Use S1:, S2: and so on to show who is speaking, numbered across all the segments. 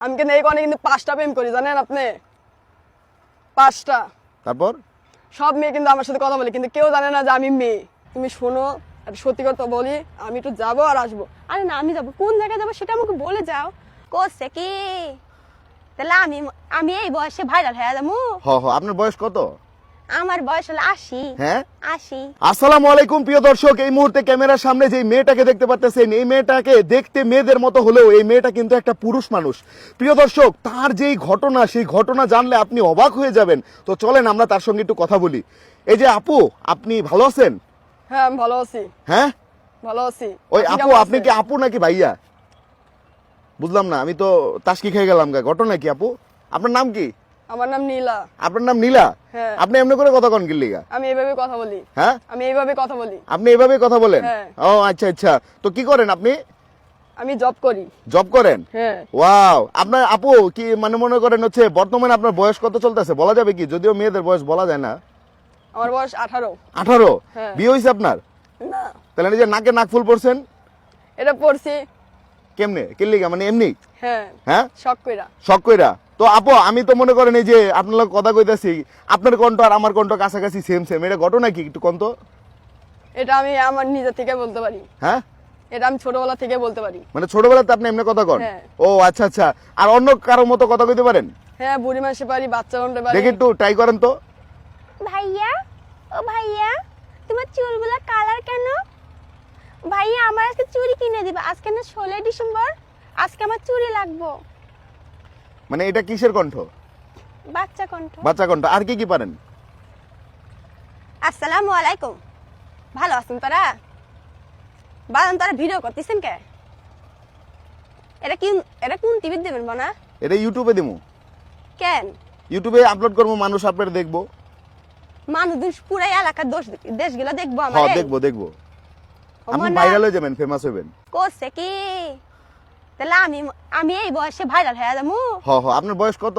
S1: আমি কিন্তু এই কারণে কিন্তু 5টা প্রেম করি জানেন আপনি 5টা।
S2: তারপর
S1: সব মেয়ে কিন্তু আমার সাথে কথা বলে কিন্তু কেউ জানে না যে আমি মেয়ে। তুমি শোনো একটা সত্যি কথা বলি, আমি একটু যাবো আর আসবো।
S3: আরে না, আমি যাবো, কোন জায়গায় যাবো সেটা আমাকে বলে যাও। করছে কি তাহলে আমি আমি এই বয়সে ভাইরাল হয়ে যাবো?
S2: আপনার বয়স কত?
S3: আমার বয়স হলো 80।
S2: হ্যাঁ
S3: 80।
S2: আসসালামু আলাইকুম প্রিয় দর্শক, এই মুহূর্তে ক্যামেরার সামনে যে মেয়েটাকে দেখতে পাচ্ছেন, এই মেয়েটাকে দেখতে মেয়েদের মতো হলেও এই মেয়েটা কিন্তু একটা পুরুষ মানুষ। প্রিয় দর্শক, তার যেই ঘটনা, সেই ঘটনা জানলে আপনি অবাক হয়ে যাবেন। তো চলেন আমরা তার সঙ্গে একটু কথা বলি। এই যে আপু, আপনি ভালো আছেন?
S1: হ্যাঁ আমি ভালো আছি।
S2: হ্যাঁ
S1: ভালো আছি।
S2: ওই আপু, আপনি কি আপু নাকি ভাইয়া? বুঝলাম না, আমি তো তাসকি খেয়ে গেলাম। ঘটনা কি আপু? আপনার নাম কি?
S1: আমার নাম নীলা।
S2: আপনার নাম নীলা?
S1: হ্যাঁ।
S2: আপনি এমনি করে কথা কন গিল্লিগা?
S1: আমি এইভাবে কথা বলি।
S2: হ্যাঁ,
S1: আমি এইভাবে কথা বলি।
S2: আপনি এভাবে কথা বলেন?
S1: হ্যাঁ।
S2: ও আচ্ছা আচ্ছা, তো কি করেন আপনি?
S1: আমি জব করি।
S2: জব করেন?
S1: হ্যাঁ।
S2: ওয়াও, আপনার আপু কি মানে মনে করেন হচ্ছে বর্তমানে আপনার বয়স কত চলতেছে বলা যাবে কি? যদিও মেয়েদের বয়স বলা যায় না।
S1: আমার বয়স 18।
S2: 18?
S1: হ্যাঁ।
S2: বিয়ে হয়েছে আপনার?
S1: না
S2: তাহলে এই যে নাকে নাক ফুল পড়ছেন
S1: এটা পড়ছি।
S2: কেমনে কিল্লিগা, মানে এমনি?
S1: হ্যাঁ
S2: হ্যাঁ,
S1: শখ কইরা।
S2: শখ কইরা? তো আপু আমি তো মনে করেন এই যে আপনার লগে কথা কইতাছি, আপনার কণ্ঠ আর আমার কণ্ঠ কাছাকাছি সেম সেম, এটা ঘটনা কি একটু কোন তো?
S1: এটা আমি আমার নিজে থেকে বলতে পারি।
S2: হ্যাঁ,
S1: এটা আমি ছোটবেলা থেকে বলতে পারি।
S2: মানে ছোটবেলাতে আপনি এমনি কথা কন?
S1: হ্যাঁ।
S2: ও আচ্ছা আচ্ছা, আর অন্য কারোর মতো কথা কইতে পারেন?
S1: হ্যাঁ বুড়ি মানুষে পারি, বাচ্চা মানুষে পারি।
S2: দেখি একটু ট্রাই করেন তো।
S3: ভাইয়া, ও ভাইয়া, তোমার চুলগুলো কালার কেন? ভাইয়া আমার আজকে চুড়ি কিনে দিবা। আজকে না 16 ডিসেম্বর, আজকে আমার চুড়ি লাগবো।
S2: মানে এটা কিসের কণ্ঠ?
S3: বাচ্চা কণ্ঠ।
S2: বাচ্চা কণ্ঠ। আর কি কি পারেন?
S3: আসসালামু আলাইকুম, ভালো আছেন তোরা? বাজান তোরা ভিডিও করতেছেন কে? এটা কোন টিভি দেবেন বনা?
S2: এটা ইউটিউবে দিমু।
S3: কেন?
S2: ইউটিউবে আপলোড করবো, মানুষ আপনার দেখবো।
S3: মানুষ পুরাই এলাকার দেশগুলো দেখবো
S2: হ্যাঁ
S3: আমার?
S2: দেখবো দেখবো, আপনি
S3: মনা
S2: ভাইরাল হয়ে যাবেন, ফেমাস হবেন।
S3: করছে কি তাহলে আমি এই বয়সে ভাইরাল হয়ে যাবো?
S2: আপনার বয়স কত?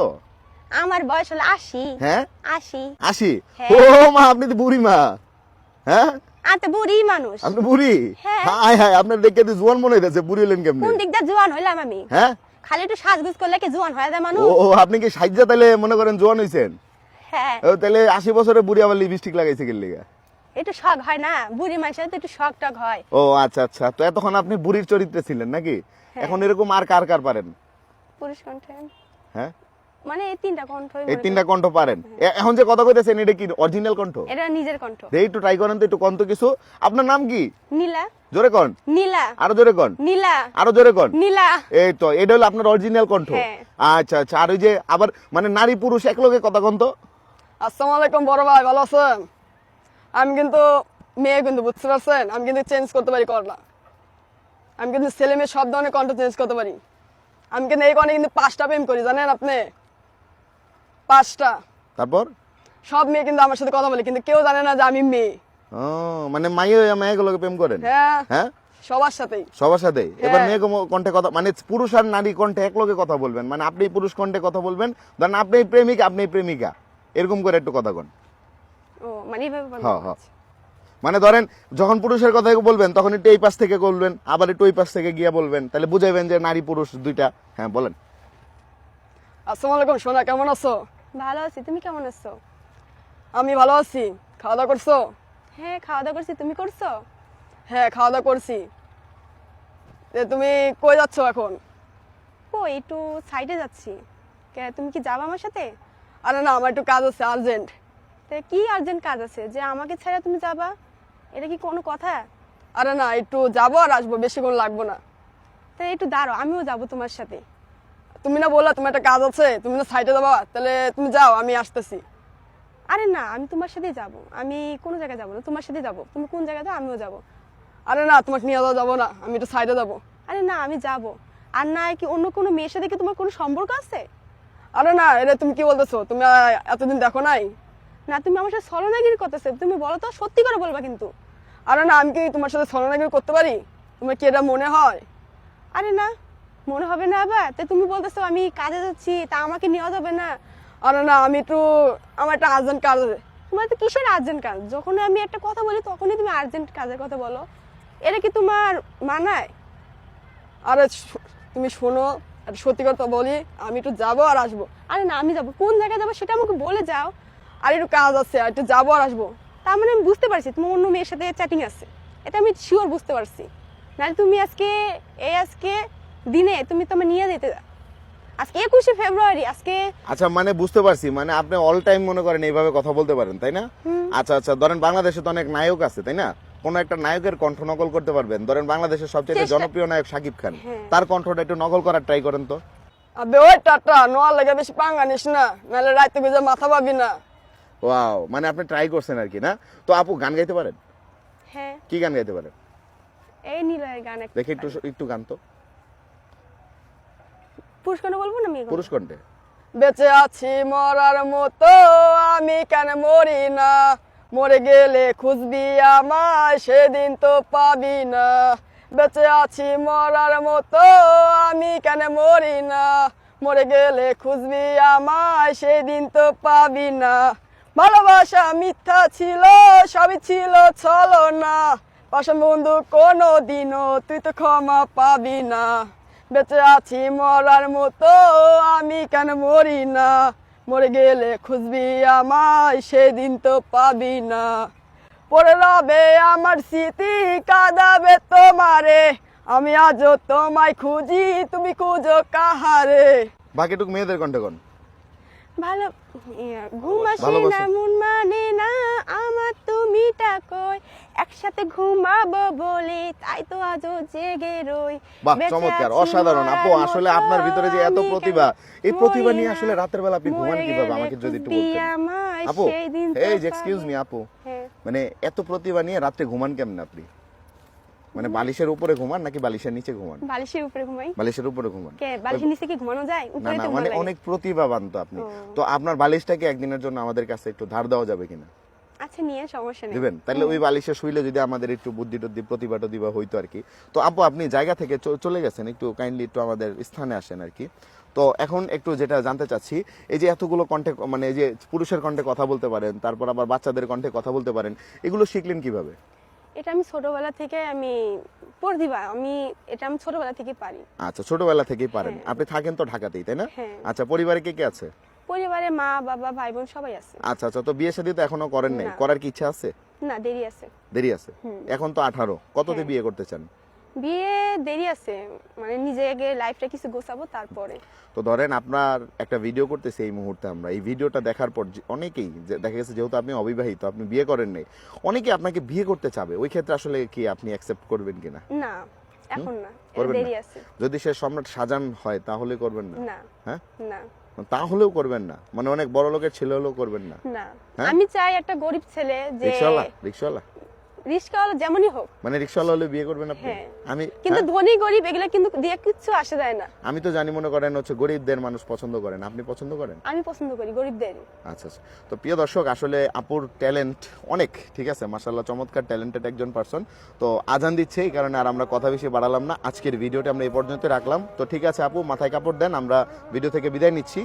S3: আমার বয়স হলো 80।
S2: হ্যাঁ
S3: 80।
S2: 80?
S3: হ্যাঁ।
S2: ও মা, আপনি তো বুড়ি মা। হ্যাঁ,
S3: আমি তো বুড়ি মানুষ।
S2: আপনি বুড়ি?
S3: হ্যাঁ।
S2: হাই হাই, আপনার দেখে তো জোয়ান মনে হইতেছে, বুড়ি হলেন কেমনে?
S3: কোন দিক দিয়ে জোয়ান হইলাম আমি?
S2: হ্যাঁ,
S3: খালি একটু সাজগুজ করলে কি জোয়ান হয়ে যায় মানুষ?
S2: ও আপনি কি সাজ্জা তাহলে মনে করেন জোয়ান হইছেন?
S3: হ্যাঁ,
S2: ও তাহলে 80 বছরে বুড়ি আবার লিপস্টিক লাগাইছে কি লিগা?
S3: একটু শখ হয় না, বুড়ি মানুষের তো একটু শখ টক হয়।
S2: ও আচ্ছা আচ্ছা, তো এতক্ষণ আপনি বুড়ির চরিত্রে ছিলেন নাকি?
S3: হ্যাঁ।
S2: এখন এরকম আর কার কার পারেন?
S3: পুরুষ কণ্ঠে
S2: হ্যাঁ,
S3: মানে এই 3টা কণ্ঠ।
S2: এই 3টা কণ্ঠ পারেন। এখন যে কথা কইতেছেন এটা কি অরিজিনাল কণ্ঠ?
S3: এটা নিজের কণ্ঠ।
S2: দেই একটু ট্রাই করেন তো, একটু কণ্ঠ কিছু। আপনার নাম কি?
S3: নীলা।
S2: জোরে কন।
S3: নীলা।
S2: আরো জোরে কন।
S3: নীলা।
S2: আরো জোরে কন।
S3: নীলা।
S2: এই তো, এটা হলো আপনার অরিজিনাল কণ্ঠ।
S3: হ্যাঁ।
S2: আচ্ছা আচ্ছা, আর ওই যে আবার মানে নারী পুরুষ একলগে কথা কন তো।
S1: আসসালামু আলাইকুম বড় ভাই, ভালো আছেন? আমি কিন্তু মেয়ে, কিন্তু বুঝতে পারছেন, আমি কিন্তু চেঞ্জ করতে পারি কর্ণা। আমি কিন্তু ছেলে মেয়ে সব ধরনের কণ্ঠ চেঞ্জ করতে পারি। আমি কিন্তু এই কারণে কিন্তু 5টা প্রেম করি জানেন আপনি 5টা।
S2: তারপর
S1: সব মেয়ে কিন্তু আমার সাথে কথা বলে কিন্তু কেউ জানে না যে আমি মেয়ে।
S2: ও মানে মাইয়ে মাইয়েগুলোকে প্রেম করেন?
S1: হ্যাঁ
S2: হ্যাঁ,
S1: সবার সাথেই।
S2: সবার সাথে। এবার
S1: হ্যাঁ।
S2: মেয়ে কণ্ঠে কথা, মানে পুরুষ আর নারী কণ্ঠে একলগে কথা বলবেন, মানে আপনি পুরুষ কণ্ঠে কথা বলবেন, ধরেন আপনি প্রেমিক, আপনি প্রেমিকা, এরকম করে একটু কথা কন।
S3: ও মানে এইভাবে বলতে
S2: হ্যাঁ, হ্যাঁ।
S3: হচ্ছে।
S2: মানে ধরেন যখন পুরুষের কথা বলবেন তখন একটু এই পাশ থেকে বলবেন, আবার একটু ওই পাশ থেকে গিয়ে বলবেন, তাহলে বুঝাইবেন যে নারী পুরুষ দুইটা। হ্যাঁ বলেন।
S1: আসসালামু আলাইকুম সোনা, কেমন আছো?
S3: ভালো আছি, তুমি কেমন আছো?
S1: আমি ভালো আছি। খাওয়া দাওয়া করছো?
S3: হ্যাঁ খাওয়া দাওয়া করছি, তুমি করছো?
S1: হ্যাঁ খাওয়া দাওয়া করছি। তুমি কই যাচ্ছ এখন?
S3: কই একটু সাইডে যাচ্ছি। কে, তুমি কি যাবে আমার সাথে?
S1: আরে না, আমার একটু কাজ আছে আর্জেন্ট।
S3: তা কি আর্জেন্ট কাজ আছে যে আমাকে ছেড়ে তুমি যাবা? এটা কি কোনো কথা?
S1: আরে না, একটু যাবো আর আসবো, বেশিক্ষণ লাগবো না।
S3: তাই একটু দাঁড়াও, আমিও যাবো তোমার সাথে।
S1: তুমি না বললা তোমার একটা কাজ আছে, তুমি না সাইডে যাবা, তাহলে তুমি যাও, আমি আসতেছি।
S3: আরে না, আমি তোমার সাথেই যাবো। আমি কোনো জায়গায় যাবো না, তোমার সাথে যাবো। তুমি কোন জায়গায় যাও আমিও যাবো।
S1: আরে না, তোমাকে নিয়ে যাবো না, আমি একটু সাইডে যাবো।
S3: আরে না, আমি যাবো। আর না কি অন্য কোনো মেয়ের সাথে কি তোমার কোনো সম্পর্ক আছে?
S1: আরে না, এটা তুমি কি বলতেছো? তুমি এতদিন দেখো নাই?
S3: না, তুমি আমার সাথে ছলনাগিরি করতেছো। তুমি বলো তো, সত্যি করে বলবা কিন্তু।
S1: আরে না, আমি কি তোমার সাথে ছলনাগিরি করতে পারি? তোমার কি এটা মনে হয়?
S3: আরে না, মনে হবে না আবার? তো তুমি বলতেছো আমি কাজে যাচ্ছি, তা আমাকে নেওয়া যাবে না?
S1: আরে না, আমি একটু, আমার একটা আর্জেন্ট কাজ আছে।
S3: তোমার তো কিসের আর্জেন্ট কাজ? যখন আমি একটা কথা বলি তখনই তুমি আর্জেন্ট কাজের কথা বলো। এটা কি তোমার মানায়?
S1: আরে তুমি শোনো, একটা সত্যি কথা বলি, আমি একটু যাবো আর আসবো।
S3: আরে না, আমি যাবো, কোন জায়গায় যাবো সেটা আমাকে বলে যাও।
S1: আর একটু কাজ আছে, আর একটু যাবো আর আসবো।
S3: তার মানে আমি বুঝতে পারছি তোমার অন্য মেয়ের সাথে চ্যাটিং আছে, এটা আমি শিওর বুঝতে পারছি। নাহলে তুমি আজকে দিনে তুমি তো আমার নিয়ে যেতে, আজকে 21শে ফেব্রুয়ারি, আজকে
S2: আচ্ছা মানে বুঝতে পারছি, মানে আপনি অল টাইম মনে করেন এইভাবে কথা বলতে পারেন, তাই না? আচ্ছা আচ্ছা, ধরেন বাংলাদেশে তো অনেক নায়ক আছে, তাই না? কোন একটা নায়কের কণ্ঠ নকল করতে পারবেন? ধরেন বাংলাদেশের সবচেয়ে
S3: চেষ্টা-
S2: জনপ্রিয় নায়ক শাকিব খান,
S3: হ্যাঁ।
S2: তার কণ্ঠটা একটু নকল করার ট্রাই করেন তো।
S1: আবে ওই টাটা, নোয়ার লাগে বেশি পাঙ্গা নিস না, নাহলে রাইতে গুজে মাথা পাবি না।
S2: ওয়াও, মানে আপনি ট্রাই করছেন আর কি, না? তো আপু গান গাইতে পারেন?
S3: হ্যাঁ,
S2: কি গান গাইতে পারেন?
S3: এই নিলয়ের গান একটা
S2: দেখি একটু একটু গান তো,
S3: পুরস্কার বলবো না, মেয়ে
S2: পুরুষ কণ্ঠে।
S1: বেঁচে আছি মরার মতো, আমি কেন মরি না, মরে গেলে খুঁজবি আমায়, সেদিন তো পাবি না। বেঁচে আছি মরার মতো, আমি কেন মরি না, মরে গেলে খুঁজবি আমায়, সেদিন তো পাবি না। ভালোবাসা মিথ্যা ছিল, সবই ছিল ছলনা, পাশে বন্ধু কোনো দিনও তুই তো ক্ষমা পাবি না। বেঁচে আছি মরার মতো, আমি কেন মরি না, মরে গেলে খুঁজবি আমায়, সেদিন তো পাবি না। পড়ে রবে আমার স্মৃতি, কাঁদাবে তোমারে, আমি আজও তোমায় খুঁজি, তুমি খুঁজো কাহারে।
S2: বাকিটুক মেয়েদের কণ্ঠে কোন?
S3: ভালো ঘুম আসে
S2: ভালোবাসা।
S3: না, মন মানে না আমার, তুমিটা কই, একসাথে ঘুমাবো বলে তাই তো আজও জেগে রই।
S2: বাহ,
S3: বেঁচে
S2: চমৎকার,
S3: আছি
S2: অসাধারণ আপু।
S3: মরার
S2: আসলে
S3: মতো,
S2: আপনার ভিতরে যে এত
S3: আমি
S2: প্রতিভা, এই
S3: কেন
S2: প্রতিভা
S3: মরি
S2: নিয়ে
S3: না,
S2: আসলে রাতের বেলা আপনি ঘুমান
S3: মরে
S2: কিভাবে,
S3: গেলে
S2: আমাকে যদি একটু
S3: খুঁজবি
S2: বলতেন।
S3: আমায়,
S2: আপু,
S3: সেই দিন তো
S2: এই যে এক্সকিউজ মি
S3: পাবি।
S2: আপু,
S3: হ্যাঁ,
S2: মানে এত প্রতিভা নিয়ে রাত্রে ঘুমান কেমন আপনি? মানে বালিশের উপরে ঘুমান নাকি বালিশের নিচে ঘুমান?
S3: বালিশের উপরে ঘুমাই।
S2: বালিশের উপরে ঘুমান?
S3: কে বালিশের নিচে কি ঘুমানো যায়?
S2: না
S3: উপরে
S2: না,
S3: তো
S2: মানে
S3: ঘুমানো লাগে।
S2: অনেক প্রতিভাবান তো আপনি।
S3: ও।
S2: তো আপনার বালিশটাকে একদিনের জন্য আমাদের কাছে একটু ধার দেওয়া যাবে কিনা?
S3: আচ্ছা, নিয়ে সমস্যা নেই।
S2: দিবেন? তাহলে ওই বালিশে শুইলে যদি আমাদের একটু বুদ্ধি টুদ্ধি প্রতিভা টতিভা হইতো আর কি। তো আপু, আপনি জায়গা থেকে চলে গেছেন, একটু কাইন্ডলি একটু আমাদের স্থানে আসেন আর কি। তো এখন একটু যেটা জানতে চাচ্ছি, এই যে এতগুলো কণ্ঠে, মানে এই যে পুরুষের কণ্ঠে কথা বলতে পারেন, তারপর আবার বাচ্চাদের কণ্ঠে কথা বলতে পারেন, এগুলো শিখলেন কিভাবে?
S3: এটা আমি ছোটবেলা থেকে প্রতিভা, এটা আমি ছোটবেলা থেকে পারি।
S2: আচ্ছা, ছোটবেলা থেকেই পারেন।
S3: হ্যাঁ।
S2: আপনি থাকেন তো ঢাকাতেই, তাই না?
S3: হ্যাঁ।
S2: আচ্ছা, পরিবারে কে কে আছে?
S3: পরিবারে মা বাবা ভাই বোন সবাই আছে।
S2: আচ্ছা আচ্ছা, তো বিয়ে শাদী তো এখনো করেন নাই,
S3: না।
S2: করার কি ইচ্ছা আছে?
S3: না, দেরি আছে।
S2: দেরি আছে? এখন তো 18, কততে
S3: হ্যাঁ।
S2: বিয়ে করতে চান?
S3: বিয়ে দেরি আছে, মানে নিজে আগে লাইফটা কিছু গোছাবো তারপরে।
S2: তো ধরেন আপনার একটা ভিডিও করতেছি এই মুহূর্তে আমরা, এই ভিডিওটা দেখার পর অনেকেই দেখা গেছে, যেহেতু আপনি অবিবাহিত, আপনি বিয়ে করেন নাই, অনেকে আপনাকে বিয়ে করতে চাবে, ওই ক্ষেত্রে আসলে কি আপনি অ্যাকসেপ্ট করবেন কিনা?
S3: না, এখন না,
S2: করবেন না?
S3: দেরি আছে।
S2: যদি সে সম্রাট শাহজাহান হয় তাহলে করবেন না?
S3: না
S2: হ্যাঁ,
S3: না
S2: তাহলেও করবেন না? মানে অনেক বড় লোকের ছেলে হলেও করবেন না?
S3: না,
S2: হ্যাঁ?
S3: আমি চাই একটা গরিব ছেলে, যে
S2: রিক্সাওয়ালা? রিক্সাওয়ালা
S3: রিস্কাওয়ালা যেমনই হোক,
S2: মানে রিক্সাওয়ালা হলে বিয়ে করবেন আপনি?
S3: হ্যাঁ।
S2: আমি
S3: কিন্তু
S2: হ্যাঁ?
S3: ধনী গরিব এগুলা কিন্তু দিয়ে কিচ্ছু আসে যায় না।
S2: আমি তো জানি, মনে করেন হচ্ছে গরিবদের মানুষ পছন্দ করেন, আপনি পছন্দ করেন?
S3: আমি পছন্দ করি গরিবদের।
S2: আচ্ছা আচ্ছা। তো প্রিয় দর্শক, আসলে আপুর ট্যালেন্ট অনেক, ঠিক আছে, মাশাআল্লাহ, চমৎকার ট্যালেন্টেড একজন পারসন। তো আজান দিচ্ছে, এই কারণে আর আমরা কথা বেশি বাড়ালাম না, আজকের ভিডিওটা আমরা এই পর্যন্ত রাখলাম। তো ঠিক আছে আপু, মাথায় কাপড় দেন, আমরা ভিডিও থেকে বিদায় নিচ্ছি।